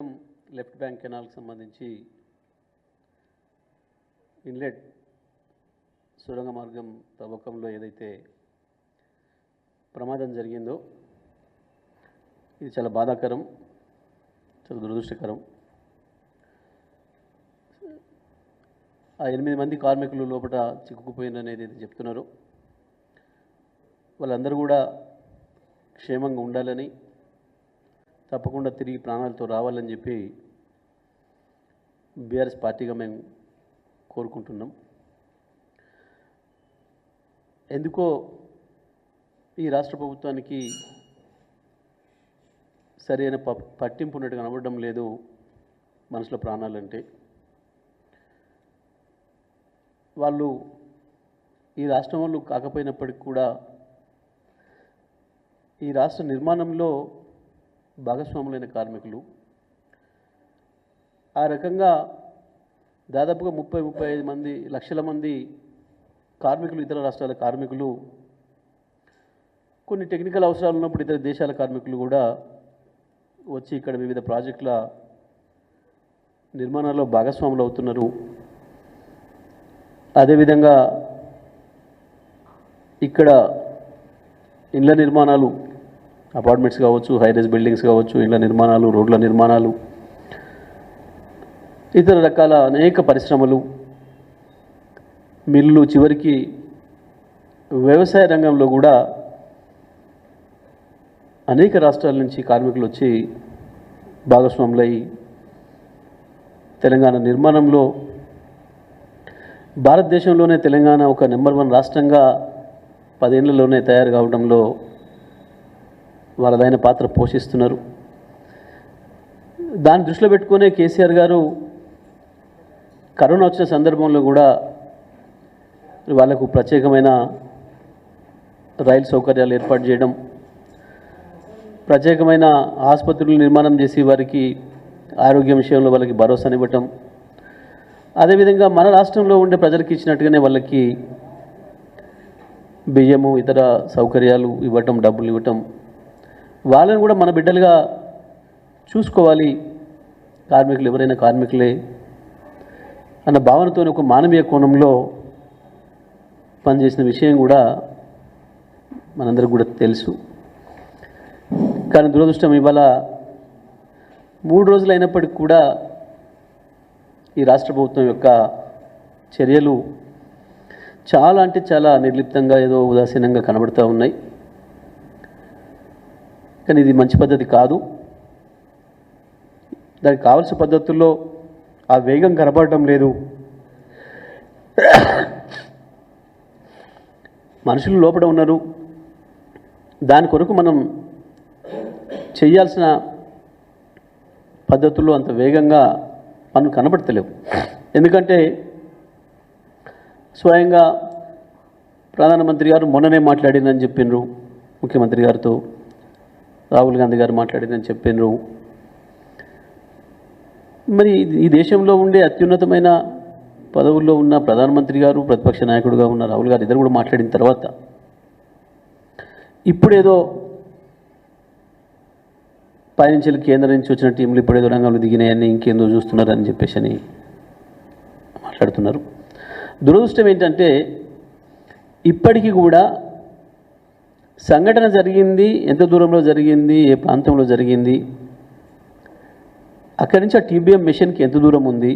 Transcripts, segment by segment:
Left bank కెనాల్కి సంబంధించి inlet సొరంగ మార్గం తవ్వకంలో ఏదైతే ప్రమాదం జరిగిందో ఇది చాలా బాధాకరం, చాలా దురదృష్టకరం. ఆ 8 మంది కార్మికులు లోపల చిక్కుకుపోయిననేది చెప్తున్నారు. వాళ్ళందరూ కూడా క్షేమంగా ఉండాలని, తప్పకుండా తిరిగి ప్రాణాలతో రావాలని చెప్పి బీఆర్ఎస్ పార్టీగా మేము కోరుకుంటున్నాం. ఎందుకో ఈ రాష్ట్ర ప్రభుత్వానికి సరైన పట్టింపు ఉన్నట్టు కనబడడం లేదు మనుషుల ప్రాణాలంటే. వాళ్ళు ఈ రాష్ట్రం వాళ్ళు కాకపోయినప్పటికీ కూడా ఈ రాష్ట్ర నిర్మాణంలో భాగస్వాములైన కార్మికులు. ఆ రకంగా దాదాపుగా 30-35 లక్షల మంది కార్మికులు, ఇతర రాష్ట్రాల కార్మికులు, కొన్ని టెక్నికల్ అవసరాలు ఉన్నప్పుడు ఇతర దేశాల కార్మికులు కూడా వచ్చి ఇక్కడ వివిధ ప్రాజెక్టుల నిర్మాణాల్లో భాగస్వాములు అవుతున్నారు. అదేవిధంగా ఇక్కడ ఇండ్ల నిర్మాణాలు, అపార్ట్మెంట్స్ కావచ్చు, హైరైజ్ బిల్డింగ్స్ కావచ్చు, ఇండ్ల నిర్మాణాలు, రోడ్ల నిర్మాణాలు, ఇతర రకాల అనేక పరిశ్రమలు, మిల్లులు, చివరికి వ్యవసాయ రంగంలో కూడా అనేక రాష్ట్రాల నుంచి కార్మికులు వచ్చి భాగస్వాములై తెలంగాణ నిర్మాణంలో, భారతదేశంలోనే తెలంగాణ ఒక నెంబర్ 1 రాష్ట్రంగా 10 ఏళ్లలోనే తయారు కావడంలో వాళ్ళదైన పాత్ర పోషిస్తున్నారు. దాన్ని దృష్టిలో పెట్టుకునే కేసీఆర్ గారు కరోనా వచ్చిన సందర్భంలో కూడా వాళ్ళకు ప్రత్యేకమైన రైలు సౌకర్యాలు ఏర్పాటు చేయడం, ప్రత్యేకమైన ఆసుపత్రులు నిర్మాణం చేసి వారికి ఆరోగ్య విషయంలో వాళ్ళకి భరోసానివ్వటం, అదేవిధంగా మన రాష్ట్రంలో ఉండే ప్రజలకు ఇచ్చినట్టుగానే వాళ్ళకి బియ్యము, ఇతర సౌకర్యాలు ఇవ్వటం, డబ్బులు ఇవ్వటం, వాళ్ళని కూడా మన బిడ్డలుగా చూసుకోవాలి, కార్మికులు ఎవరైనా కార్మికులే అన్న భావనతో ఒక మానవీయ కోణంలో పనిచేసిన విషయం కూడా మనందరికీ కూడా తెలుసు. కానీ దురదృష్టం ఇవాళ 3 రోజులు అయినప్పటికీ కూడా ఈ రాష్ట్ర ప్రభుత్వం యొక్క చర్యలు చాలా అంటే చాలా నిర్లిప్తంగా, ఏదో ఉదాసీనంగా కనబడుతూ ఉన్నాయి. కానీ ఇది మంచి పద్ధతి కాదు. దానికి కావాల్సిన పద్ధతుల్లో ఆ వేగం కనబడటం లేదు. మనుషులు లోపల ఉన్నారు, దాని కొరకు మనం చేయాల్సిన పద్ధతుల్లో అంత వేగంగా మనం కనబడతలేవు. ఎందుకంటే స్వయంగా ప్రధానమంత్రి గారు మొన్ననే మాట్లాడిందని చెప్పినారు, ముఖ్యమంత్రి గారితో రాహుల్ గాంధీ గారు మాట్లాడిందని చెప్పినారు. మరి ఈ దేశంలో ఉండే అత్యున్నతమైన పదవుల్లో ఉన్న ప్రధానమంత్రి గారు, ప్రతిపక్ష నాయకుడుగా ఉన్న రాహుల్ గారు ఇద్దరు కూడా మాట్లాడిన తర్వాత ఇప్పుడేదో పైనుంచి కేంద్రం నుంచి వచ్చిన టీంలు ఇప్పుడేదో రంగంలో దిగినాయని, ఇంకేందో చూస్తున్నారని చెప్పేసి మాట్లాడుతున్నారు. దురదృష్టం ఏంటంటే ఇప్పటికీ కూడా సంఘటన జరిగింది, ఎంత దూరంలో జరిగింది, ఏ ప్రాంతంలో జరిగింది, అక్కడి నుంచి ఆ టీబీఎం మిషన్కి ఎంత దూరం ఉంది,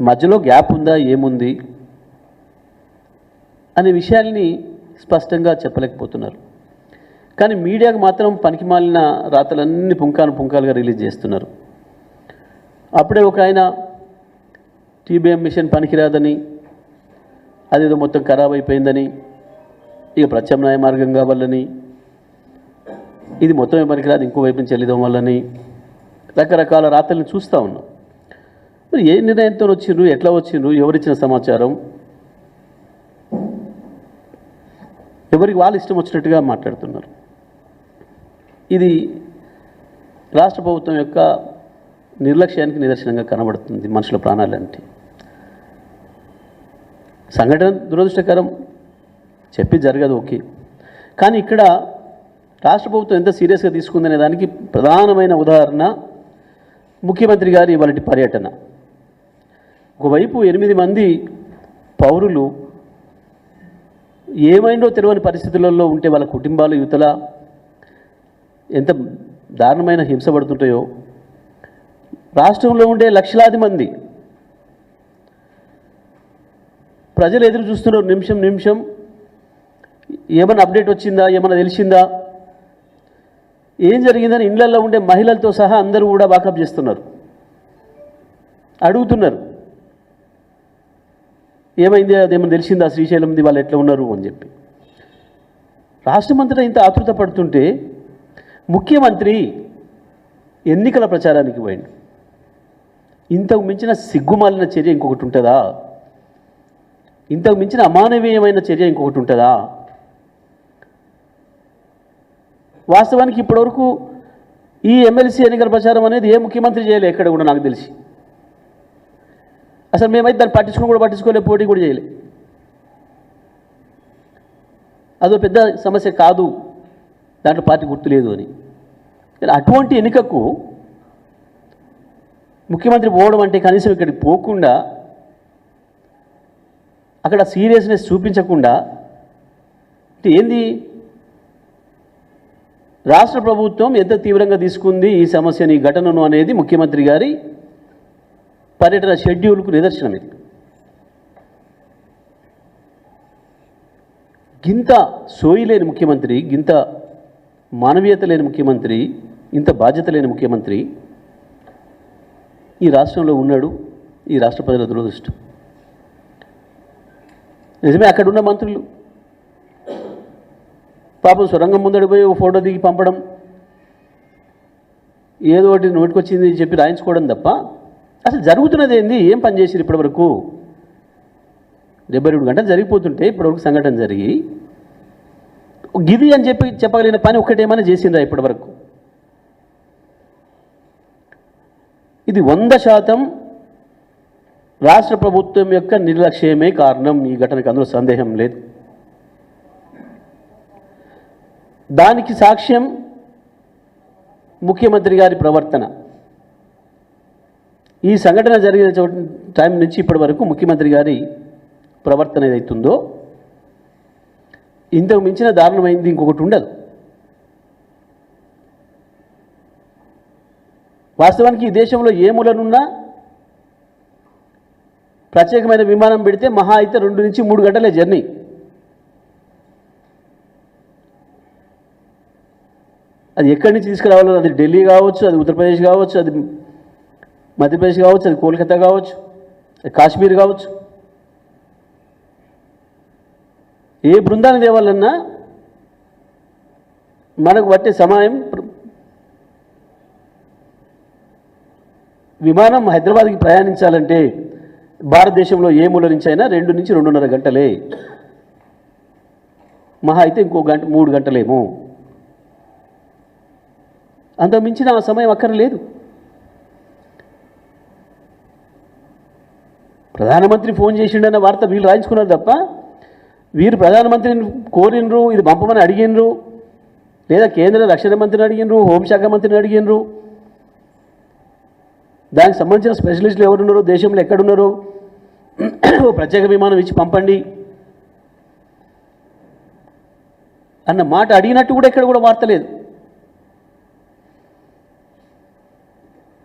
మధ్యలో గ్యాప్ ఉందా, ఏముంది అనే విషయాల్ని స్పష్టంగా చెప్పలేకపోతున్నారు. కానీ మీడియాకు మాత్రం పనికిమాలిన రాతలన్నీ పుంకాలుగా రిలీజ్ చేస్తున్నారు. అప్పుడే ఒక ఆయన టీబీఎం మిషన్ పనికిరాదని, అదేదో మొత్తం ఖరాబ్ అయిపోయిందని, ఇక ప్రత్యామ్నాయ మార్గం కావాలని, ఇది మొత్తమే పనికిరాదు, ఇంకో వైపు నుంచి వెళ్ళడం వల్లని రకరకాల రాతల్ని చూస్తూ ఉన్నాం. మరి ఏ నిర్ణయంతో వచ్చిండ్రు, ఎట్లా వచ్చిండ్రు, ఎవరిచ్చిన సమాచారం, ఎవరికి వాళ్ళు ఇష్టం వచ్చినట్టుగా మాట్లాడుతున్నారు. ఇది రాష్ట్ర ప్రభుత్వం యొక్క నిర్లక్ష్యానికి నిదర్శనంగా కనబడుతుంది. మనుషుల ప్రాణాలంటే సంఘటన దురదృష్టకరం, చెప్పి జరగదు ఓకే. కానీ ఇక్కడ రాష్ట్ర ప్రభుత్వం ఎంత సీరియస్గా తీసుకుందనే దానికి ప్రధానమైన ఉదాహరణ ముఖ్యమంత్రి గారి ఇవాళ పర్యటన. ఒకవైపు 8 మంది పౌరులు ఏమైందో తెలియని పరిస్థితులలో ఉంటే వాళ్ళ కుటుంబాలు యువతల ఎంత దారుణమైన హింస పడుతుంటాయో, రాష్ట్రంలో ఉండే లక్షలాది మంది ప్రజలు ఎదురు చూస్తున్నారు. నిమిషం నిమిషం ఏమైనా అప్డేట్ వచ్చిందా, ఏమైనా తెలిసిందా, ఏం జరిగిందని ఇళ్లలో ఉండే మహిళలతో సహా అందరూ కూడా వాకప్ చేస్తున్నారు, అడుగుతున్నారు ఏమైంది, అదేమన్నా తెలిసిందా, శ్రీశైలంది వాళ్ళు ఎట్లా ఉన్నారు అని చెప్పి. రాష్ట్రమంతటా ఇంత ఆతృత పడుతుంటే ముఖ్యమంత్రి ఎన్నికల ప్రచారానికి పోయిండు. ఇంతకు మించిన సిగ్గుమాలిన చర్య ఇంకొకటి ఉంటుందా? ఇంతకు మించిన అమానవీయమైన చర్య ఇంకొకటి ఉంటుందా? వాస్తవానికి ఇప్పటివరకు ఈ ఎమ్మెల్సీ ఎన్నికల ప్రచారం అనేది ఏ ముఖ్యమంత్రి చేయలే ఎక్కడ కూడా నాకు తెలిసి. అసలు మేమైతే దాన్ని పట్టించుకోలే, పోటీ కూడా చేయలే. అదో పెద్ద సమస్య కాదు, దాంట్లో పార్టీ గుర్తులేదు అని. అటువంటి ఎన్నికకు ముఖ్యమంత్రి పోవడం అంటే కనీసం ఇక్కడికి పోకుండా, అక్కడ సీరియస్నెస్ చూపించకుండా ఏంది, రాష్ట్ర ప్రభుత్వం ఎంత తీవ్రంగా తీసుకుంది ఈ సమస్యని, ఈ ఘటనను అనేది ముఖ్యమంత్రి గారి పర్యటన షెడ్యూల్కు నిదర్శనం. ఇది గింత సోయి లేని ముఖ్యమంత్రి, గింత మానవీయత లేని ముఖ్యమంత్రి, ఇంత బాధ్యత లేని ముఖ్యమంత్రి ఈ రాష్ట్రంలో ఉన్నాడు. ఈ రాష్ట్ర ప్రజల దురదృష్టం. నిజమే, అక్కడున్న మంత్రులు పాపం సొరంగం ముందడి పోయి ఒక ఫోటో దిగి పంపడం, ఏదో ఒకటి నోటికొచ్చింది చెప్పి రాయించుకోవడం తప్ప అసలు జరుగుతున్నది ఏంది, ఏం పని చేసిరు ఇప్పటివరకు? 72 గంటలు జరిగిపోతుంటే ఇప్పటివరకు సంఘటన జరిగి గిది అని చెప్పగలిగిన పని ఒక్కటేమైనా చేసిండ్రా ఇప్పటివరకు? ఇది 100% రాష్ట్ర ప్రభుత్వం యొక్క నిర్లక్ష్యమే కారణం. ఈ ఘటనకు అందులో సందేహం లేదు. దానికి సాక్ష్యం ముఖ్యమంత్రి గారి ప్రవర్తన. ఈ సంఘటన జరిగిన టైం నుంచి ఇప్పటి వరకు ముఖ్యమంత్రి గారి ప్రవర్తన ఏదైతుందో ఇంతకు మించిన దారుణమైంది ఇంకొకటి ఉండదు. వాస్తవానికి ఈ దేశంలో ఏ మూలనున్నా ప్రత్యేకమైన విమానం పెడితే మహా అయితే 2 నుంచి 3 గంటలే జర్నీ. అది ఎక్కడి నుంచి తీసుకురావాలో, అది ఢిల్లీ కావచ్చు, అది ఉత్తరప్రదేశ్ కావచ్చు, అది మధ్యప్రదేశ్ కావచ్చు, అది కోల్కతా కావచ్చు, అది కాశ్మీర్ కావచ్చు, ఏ బృందాన్ని తేవాలన్నా మనకు పట్టే సమయం, విమానం హైదరాబాద్కి ప్రయాణించాలంటే భారతదేశంలో ఏ మూల నుంచి అయినా 2 నుంచి 2.5 గంటలే, మహా అయితే ఇంకో గంట 3 గంటలేమో, అంత మించిన ఆ సమయం అక్కర్లేదు. ప్రధానమంత్రి ఫోన్ చేసిండన్న వార్త వీళ్ళు రాయించుకున్నారు తప్ప వీరు ప్రధానమంత్రిని కోరినరు, ఇది పంపమని అడిగినరు, లేదా కేంద్ర రక్షణ మంత్రిని అడిగినరు, హోంశాఖ మంత్రిని అడిగినరు, దానికి సంబంధించిన స్పెషలిస్టులు ఎవరున్నారో, దేశంలో ఎక్కడున్నారో ప్రత్యేక విమానం ఇచ్చి పంపండి అన్న మాట అడిగినట్టు కూడా ఎక్కడ కూడా వార్త లేదు.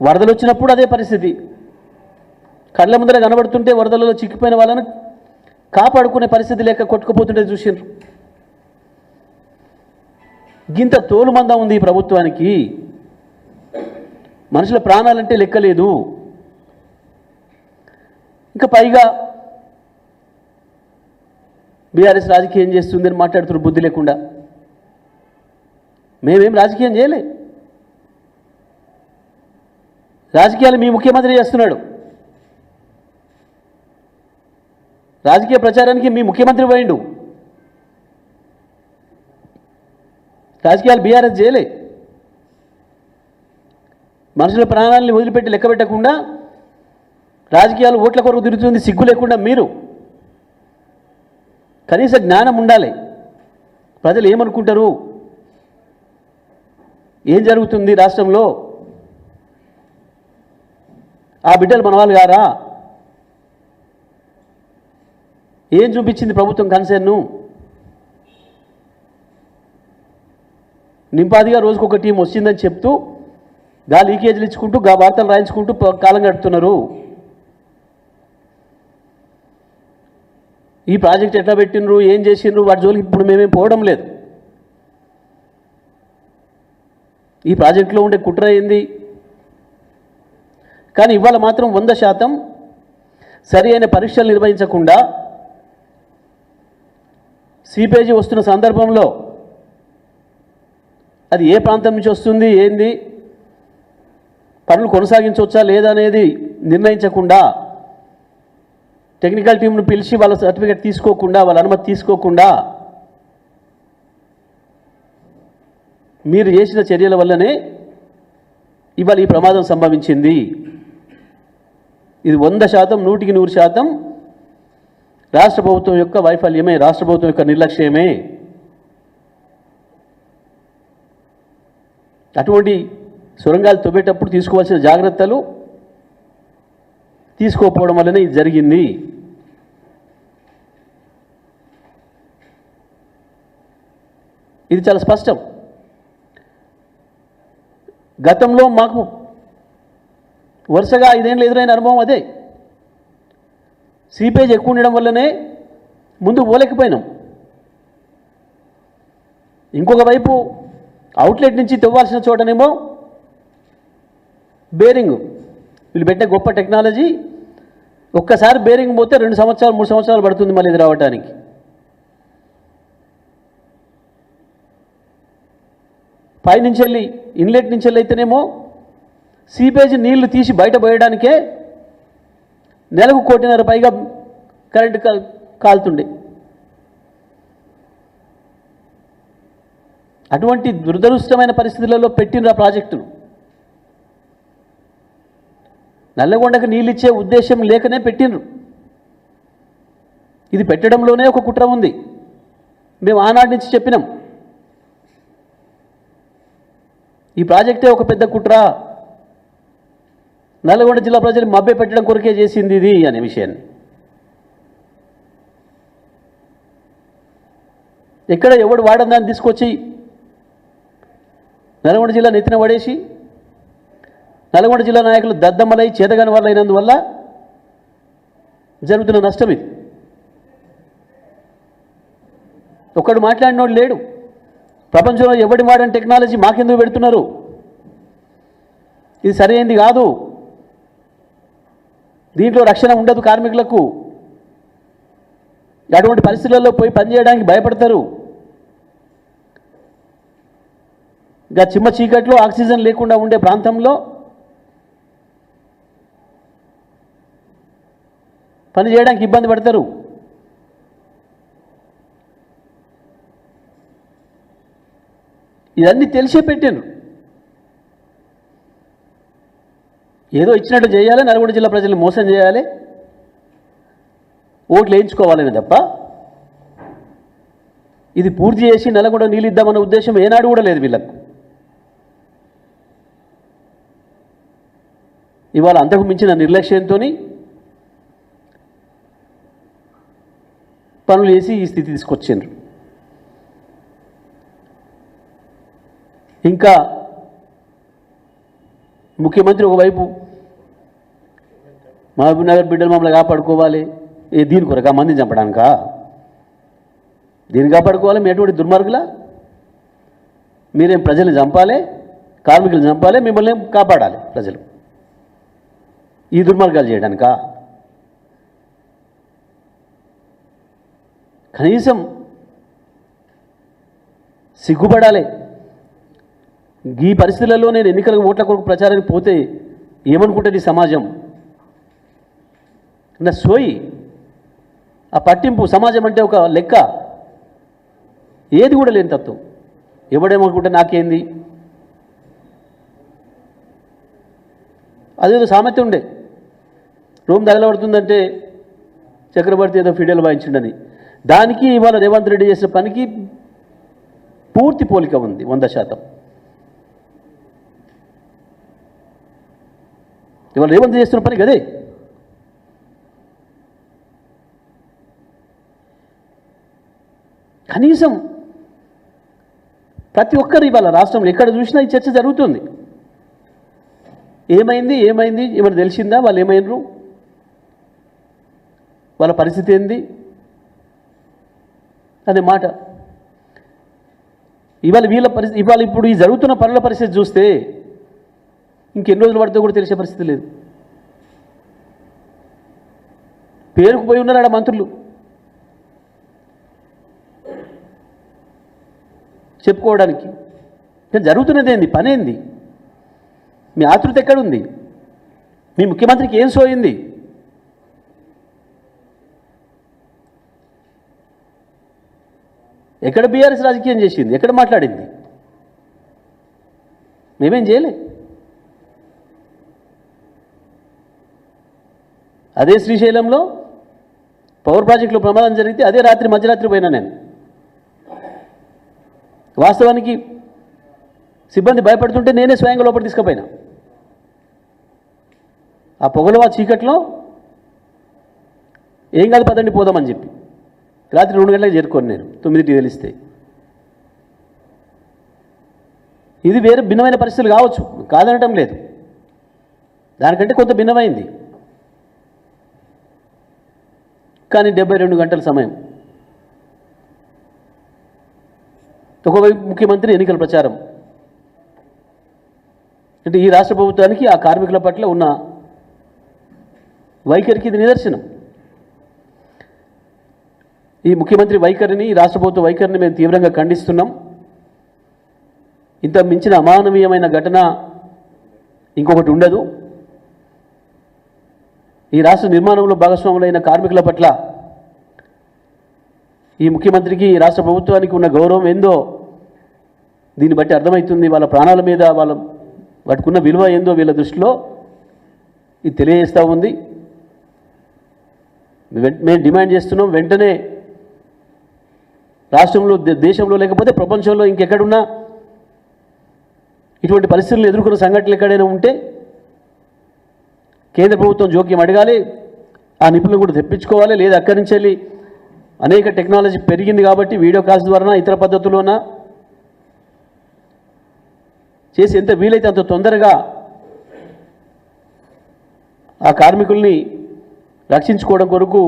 వరదలు వచ్చినప్పుడు అదే పరిస్థితి. కళ్ళ ముందర కనబడుతుంటే వరదలలో చిక్కిపోయిన వాళ్ళను కాపాడుకునే పరిస్థితి లేక కొట్టుకుపోతుంటే చూసిండ్రు. గింత తోలుమంద ఉంది ఈ ప్రభుత్వానికి. మనుషుల ప్రాణాలంటే లెక్కలేదు. ఇంకా పైగా బీఆర్ఎస్ రాజకీయం చేస్తుందని మాట్లాడుతున్నారు బుద్ధి లేకుండా. మేమేం రాజకీయం చేయలే. రాజకీయాలు మీ ముఖ్యమంత్రి చేస్తున్నాడు. రాజకీయ ప్రచారానికి మీ ముఖ్యమంత్రి పోయిండు. రాజకీయాలు బీఆర్ఎస్ చేయలే. మనుషుల ప్రాణాలని వదిలిపెట్టి లెక్క పెట్టకుండా రాజకీయాలు ఓట్ల కొరకు తిరుగుతుంది సిగ్గు లేకుండా మీరు. కనీస జ్ఞానం ఉండాలి. ప్రజలు ఏమనుకుంటారు, ఏం జరుగుతుంది రాష్ట్రంలో? ఆ బిడ్డలు మన వాళ్ళు గారా? ఏం చూపించింది ప్రభుత్వం కన్సర్ను? నింపాదిగా రోజుకొక టీం వచ్చిందని చెప్తూ గా లీకేజీలు ఇచ్చుకుంటూ గా వార్తలు రాయించుకుంటూ కాలం గడుపుతున్నారు. ఈ ప్రాజెక్ట్ ఎట్లా పెట్టినరు, ఏం చేసిండ్రు, వాటి జోలికి ఇప్పుడు మేమేం పోవడం లేదు. ఈ ప్రాజెక్టులో ఉండే కుట్ర ఏంది? కానీ ఇవాళ మాత్రం 100% సరి అయిన పరీక్షలు నిర్వహించకుండా సీపేజీ వస్తున్న సందర్భంలో అది ఏ ప్రాంతం నుంచి వస్తుంది, ఏంది, పనులు కొనసాగించవచ్చా లేదా అనేది నిర్ణయించకుండా, టెక్నికల్ టీంను పిలిచి వాళ్ళ సర్టిఫికేట్ తీసుకోకుండా, వాళ్ళ అనుమతి తీసుకోకుండా మీరు చేసిన చర్యల వల్లనే ఇవాళ ఈ ప్రమాదం సంభవించింది. ఇది 100%, 100% రాష్ట్ర ప్రభుత్వం యొక్క వైఫల్యమే, రాష్ట్ర ప్రభుత్వం యొక్క నిర్లక్ష్యమే. అటువంటి సొరంగాలు తవ్వేటప్పుడు తీసుకోవాల్సిన జాగ్రత్తలు తీసుకోకపోవడం వల్లనే ఇది జరిగింది. ఇది చాలా స్పష్టం. గతంలో మాకు వరుసగా 5 ఏళ్ళు ఎదురైన అనుభవం అదే. సీపేజ్ ఎక్కువ ఉండడం వల్లనే ముందు పోలేకపోయినాం. ఇంకొక వైపు అవుట్లెట్ నుంచి తవ్వాల్సిన చోటనేమో బేరింగ్, వీళ్ళు పెట్టే గొప్ప టెక్నాలజీ. ఒక్కసారి బేరింగ్ పోతే 2 సంవత్సరాలు 3 సంవత్సరాలు పడుతుంది మళ్ళీ ఇది రావడానికి. పైనుంచి వెళ్ళి ఇన్లెట్ నుంచి వెళ్ళి అయితేనేమో సీపేజ్ నీళ్లు తీసి బయట పోయడానికే నెలకు 1.5 కోటి పైగా కరెంటు కాలుతుండే. అటువంటి దురదృష్టమైన పరిస్థితులలో పెట్టిన ప్రాజెక్టును నల్లగొండకు నీళ్ళు ఇచ్చే ఉద్దేశం లేకనే పెట్టినరు. ఇది పెట్టడంలోనే ఒక కుట్ర ఉంది. మేము ఆనాటి నుంచి చెప్పినాం, ఈ ప్రాజెక్టే ఒక పెద్ద కుట్ర, నల్లగొండ జిల్లా ప్రజలు మభ్య పెట్టడం కొరకే చేసింది ఇది అనే విషయాన్ని. ఎక్కడ ఎవడు వాడని దాన్ని తీసుకొచ్చి నల్గొండ జిల్లా నెత్తిన పడేసి నల్గొండ జిల్లా నాయకులు దద్దమ్మలై చేతగాని వాళ్ళు అయినందువల్ల జరుగుతున్న నష్టం ఇది. ఒక్కడు మాట్లాడినోడు లేడు. ప్రపంచంలో ఎవడి వాడని టెక్నాలజీ మాకెందుకు పెడుతున్నారు? ఇది సరైనది కాదు. దీంట్లో రక్షణ ఉండదు కార్మికులకు. అటువంటి పరిస్థితులలో పోయి పనిచేయడానికి భయపడతారు. ఇంకా చిమ్మ చీకట్లో ఆక్సిజన్ లేకుండా ఉండే ప్రాంతంలో పని చేయడానికి ఇబ్బంది పడతారు. ఇవన్నీ తెలిసే పెట్టాను. ఏదో ఇచ్చినట్టు చేయాలి, నల్గొండ జిల్లా ప్రజల్ని మోసం చేయాలి, ఓట్లు వేయించుకోవాలని తప్ప ఇది పూర్తి చేసి నల్గొండ నీళ్ళు ఇద్దామన్న ఉద్దేశం ఏనాడు కూడా లేదు వీళ్ళకు. ఇవాళ అంతకు మించిన నిర్లక్ష్యంతో పనులు చేసి ఈ స్థితి తీసుకొచ్చిండ్రు. ఇంకా ముఖ్యమంత్రి ఒకవైపు మహబూబ్ నగర్ బిడ్డలు మమ్మల్ని కాపాడుకోవాలి, దీని కొరక మందిని చంపడానికా? దీన్ని కాపాడుకోవాలి? మీ ఎటువంటి దుర్మార్గులా? మీరేం ప్రజల్ని చంపాలి, కార్మికులను చంపాలి, మిమ్మల్ని కాపాడాలి ప్రజలు, ఈ దుర్మార్గాలు చేయడానికా? కనీసం సిగ్గుపడాలి. ఈ పరిస్థితులలో నేను ఎన్నికల ఓట్ల కొరకు ప్రచారానికి పోతే ఏమనుకుంటుంది సమాజం? నా సోయి, ఆ పట్టింపు, సమాజం అంటే ఒక లెక్క, ఏది కూడా లేని తత్వం. ఎవడేమనుకుంటే నాకేంది? అదేదో సామెత ఉండే, రూమ్ తగలబడుతుందంటే చక్రవర్తి ఏదో ఫిడేలు వాయించిండని. దానికి ఇవాళ రేవంత్ రెడ్డి చేసిన పనికి పూర్తి పోలిక ఉంది 100%. ఇవాళ రేవంత్ చేస్తున్న పని కదే. కనీసం ప్రతి ఒక్కరు ఇవాళ రాష్ట్రంలో ఎక్కడ చూసినా ఈ చర్చ జరుగుతుంది. ఏమైంది ఏమైనా తెలిసిందా, వాళ్ళు ఏమైనరు, వాళ్ళ పరిస్థితి ఏంది అనే మాట. ఇవాళ వీళ్ళ పరిస్థితి, ఇవాళ ఇప్పుడు ఈ జరుగుతున్న పనుల పరిస్థితి చూస్తే ఇంకెన్ని రోజులు పడితే కూడా తెలిసే పరిస్థితి లేదు. పేరుకు పోయి ఉన్నారు ఆడ మంత్రులు, చెప్పుకోవడానికి. కానీ జరుగుతున్నది ఏంది, పని ఏంది, మీ ఆతృత ఎక్కడుంది, మీ ముఖ్యమంత్రికి ఏం సోయింది? ఎక్కడ బీఆర్ఎస్ రాజకీయం చేసింది, ఎక్కడ మాట్లాడింది? మేమేం చేయలే. అదే శ్రీశైలంలో పవర్ ప్రాజెక్టులో ప్రమాదం జరిగితే అదే రాత్రి మధ్యరాత్రి పోయినా నేను. వాస్తవానికి సిబ్బంది భయపడుతుంటే నేనే స్వయంగా లోపల తీసుకుపోయినా. ఆ పొగలు ఆ చీకట్లో ఏం కాదు పదండి పోదామని చెప్పి రాత్రి 2 గంటలకు చేరుకోను నేను, 9కి తెలిస్తే. ఇది వేరే భిన్నమైన పరిస్థితులు కావచ్చు, కాదనటం లేదు, దానికంటే కొంత భిన్నమైంది. కానీ 72 గంటల సమయం, ఒకవైపు ముఖ్యమంత్రి ఎన్నికల ప్రచారం, అంటే ఈ రాష్ట్ర ప్రభుత్వానికి ఆ కార్మికుల పట్ల ఉన్న వైఖరికి ఇది నిదర్శనం. ఈ ముఖ్యమంత్రి వైఖరిని, ఈ రాష్ట్ర ప్రభుత్వ వైఖరిని మేము తీవ్రంగా ఖండిస్తున్నాం. ఇంత మించిన అమానవీయమైన ఘటన ఇంకొకటి ఉండదు. ఈ రాష్ట్ర నిర్మాణంలో భాగస్వాములైన కార్మికుల పట్ల ఈ ముఖ్యమంత్రికి, ఈ రాష్ట్ర ప్రభుత్వానికి ఉన్న గౌరవం ఏందో దీన్ని బట్టి అర్థమవుతుంది. వాళ్ళ ప్రాణాల మీద వాటికున్న విలువ ఏందో వీళ్ళ దృష్టిలో ఇది తెలియజేస్తూ ఉంది. మేము డిమాండ్ చేస్తున్నాం, వెంటనే రాష్ట్రంలో, దేశంలో, లేకపోతే ప్రపంచంలో ఇంకెక్కడున్నా ఇటువంటి పరిస్థితులను ఎదుర్కొన్న సంఘటనలు ఎక్కడైనా ఉంటే కేంద్ర ప్రభుత్వం జోక్యం అడగాలి, ఆ నిపుణులు కూడా తెప్పించుకోవాలి. లేదా అక్కడి నుంచి వెళ్ళి అనేక టెక్నాలజీ పెరిగింది కాబట్టి వీడియో కాల్స్ ద్వారా ఇతర పద్ధతుల్లోన చేసి ఎంత వీలైతే అంత తొందరగా ఆ కార్మికుల్ని రక్షించుకోవడం కొరకు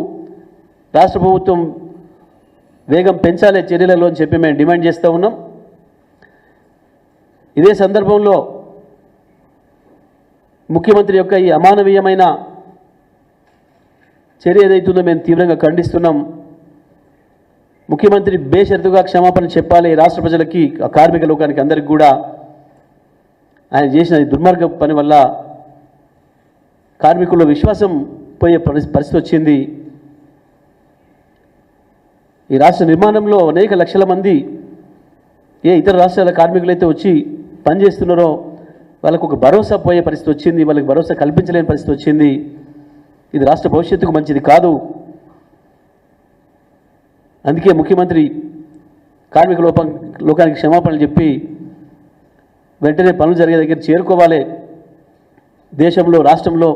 రాష్ట్ర ప్రభుత్వం వేగం పెంచాలే చర్యలలో అని చెప్పి మేము డిమాండ్ చేస్తూ ఉన్నాం. ఇదే సందర్భంలో ముఖ్యమంత్రి యొక్క ఈ అమానవీయమైన చర్య ఏదైతుందో మేము తీవ్రంగా ఖండిస్తున్నాం. ముఖ్యమంత్రి బేషరతుగా క్షమాపణ చెప్పాలి రాష్ట్ర ప్రజలకి, ఆ కార్మిక లోకానికి అందరికీ కూడా. ఆయన చేసిన దుర్మార్గ పని వల్ల కార్మికుల్లో విశ్వాసం పోయే పరిస్థితి వచ్చింది. ఈ రాష్ట్ర నిర్మాణంలో అనేక లక్షల మంది ఏ ఇతర రాష్ట్రాల కార్మికులైతే వచ్చి పనిచేస్తున్నారో వాళ్ళకు ఒక భరోసా పోయే పరిస్థితి వచ్చింది, వాళ్ళకి భరోసా కల్పించలేని పరిస్థితి వచ్చింది. ఇది రాష్ట్ర భవిష్యత్తుకు మంచిది కాదు. అందుకే ముఖ్యమంత్రి కార్మిక లోకానికి క్షమాపణలు చెప్పి వెంటనే పనులు జరిగే దగ్గర చేరుకోవాలి. దేశంలో, రాష్ట్రంలో,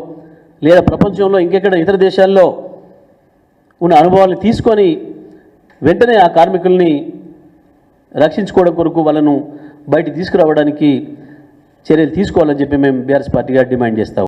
లేదా ప్రపంచంలో ఇంకెక్కడ ఇతర దేశాల్లో ఉన్న అనుభవాలను తీసుకొని వెంటనే ఆ కార్మికుల్ని రక్షించుకోవడం కొరకు వాళ్ళను బయటికి తీసుకురావడానికి చర్యలు తీసుకోవాలని చెప్పి మేము బీఆర్ఎస్ పార్టీగా డిమాండ్ చేస్తాం.